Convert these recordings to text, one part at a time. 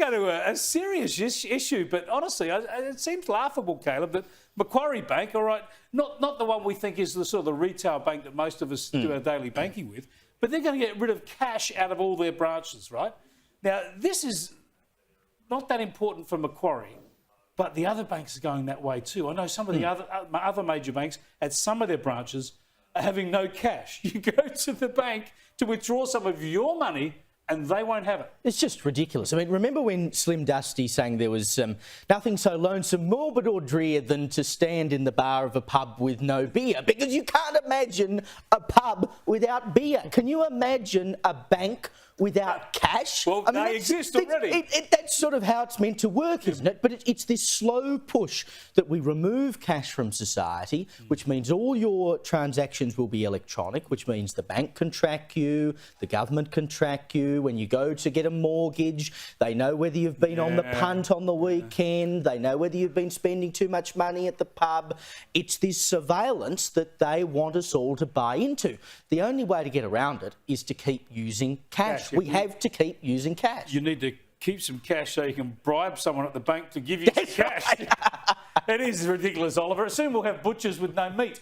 go to a serious issue, but honestly, it seems laughable, Caleb, that Macquarie Bank, all right, not the one we think is the sort of the retail bank that most of us do our daily banking with, but they're going to get rid of cash out of all their branches, right? Now, this is not that important for Macquarie, but the other banks are going that way too. I know some of the other major banks at some of their branches are having no cash. You go to the bank to withdraw some of your money and they won't have it. It's just ridiculous. I mean, remember when Slim Dusty sang there was nothing so lonesome, morbid or drear than to stand in the bar of a pub with no beer? Because you can't imagine a pub without beer. Can you imagine a bank without cash? Well, they exist already. That's sort of how it's meant to work, isn't it? But it's this slow push that we remove cash from society, which means all your transactions will be electronic, which means the bank can track you, the government can track you. When you go to get a mortgage, they know whether you've been on the punt on the weekend, they know whether you've been spending too much money at the pub. It's this surveillance that they want us all to buy into. The only way to get around it is to keep using cash. We have to keep using cash. You need to keep some cash so you can bribe someone at the bank to give you some cash. Right. It is ridiculous, Oliver. Soon we'll have butchers with no meat.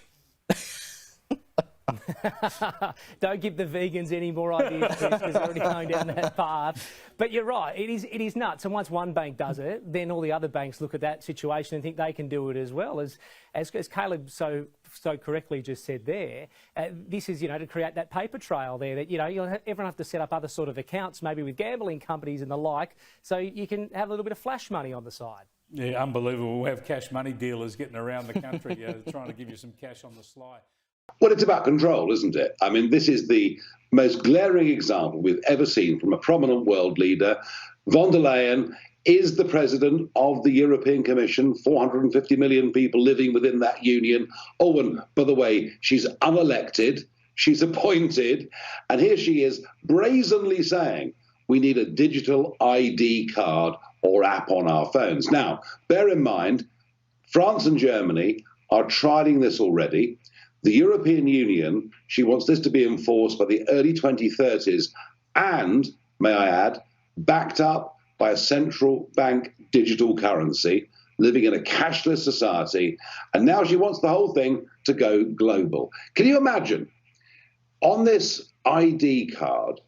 Don't give the vegans any more ideas, because they're already going down that path. But you're right, it is nuts. And once one bank does it, then all the other banks look at that situation and think they can do it as well. As Caleb so correctly just said there, this is, to create that paper trail there that, everyone have to set up other sort of accounts, maybe with gambling companies and the like, so you can have a little bit of flash money on the side. Yeah, unbelievable. We'll have cash money dealers getting around the country trying to give you some cash on the sly. Well, it's about control, isn't it? I mean, this is the most glaring example we've ever seen from a prominent world leader. Von der Leyen is the president of the European Commission, 450 million people living within that union. Oh, and by the way, she's unelected, she's appointed, and here she is brazenly saying we need a digital ID card or app on our phones. Now, bear in mind, France and Germany are trialling this already. The European Union, she wants this to be enforced by the early 2030s and, may I add, backed up by a central bank digital currency, living in a cashless society. And now she wants the whole thing to go global. Can you imagine? On this ID card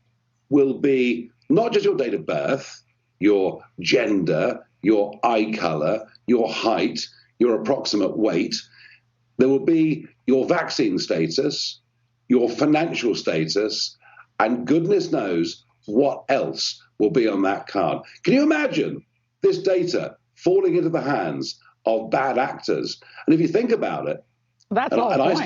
will be not just your date of birth, your gender, your eye colour, your height, your approximate weight. There will be your vaccine status, your financial status, and goodness knows what else will be on that card. Can you imagine this data falling into the hands of bad actors? And if you think about it, I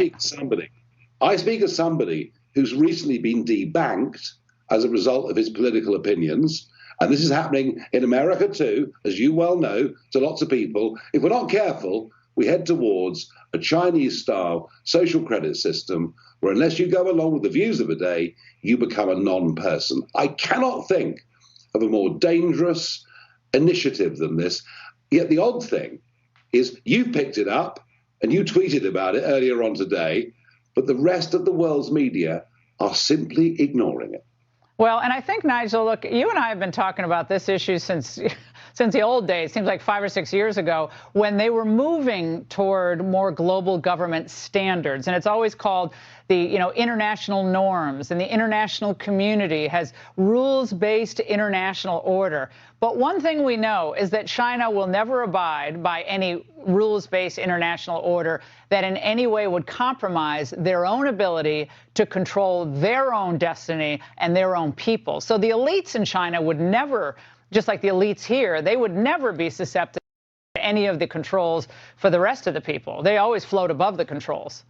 speak as somebody who's recently been debanked as a result of his political opinions, and this is happening in America too, as you well know, to lots of people. If we're not careful, we head towards a Chinese-style social credit system where unless you go along with the views of the day, you become a non-person. I cannot think of a more dangerous initiative than this. Yet the odd thing is you picked it up and you tweeted about it earlier on today, but the rest of the world's media are simply ignoring it. Well, and I think, Nigel, look, you and I have been talking about this issue since the old days, seems like 5 or 6 years ago, when they were moving toward more global government standards. And it's always called the, international norms, and the international community has rules-based international order. But one thing we know is that China will never abide by any rules-based international order that in any way would compromise their own ability to control their own destiny and their own people. So the elites in China would never, just like the elites here, they would never be susceptible to any of the controls for the rest of the people. They always float above the controls.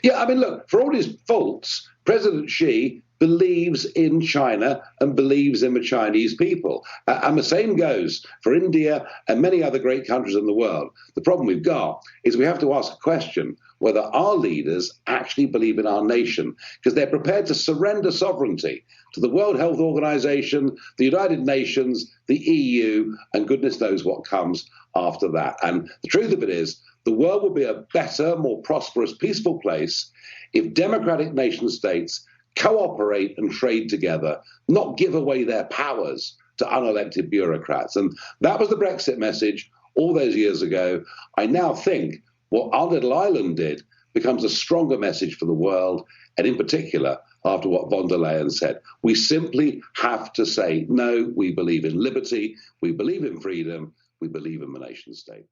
Yeah, I mean, look, for all his faults, President Xi believes in China and believes in the Chinese people. And the same goes for India and many other great countries in the world. The problem we've got is we have to ask a question whether our leaders actually believe in our nation, because they're prepared to surrender sovereignty to the World Health Organization, the United Nations, the EU, and goodness knows what comes after that. And the truth of it is, the world will be a better, more prosperous, peaceful place if democratic nation states cooperate and trade together, not give away their powers to unelected bureaucrats. And that was the Brexit message all those years ago. I now think what our little island did becomes a stronger message for the world, and in particular, after what von der Leyen said. We simply have to say, no, we believe in liberty, we believe in freedom, we believe in the nation state.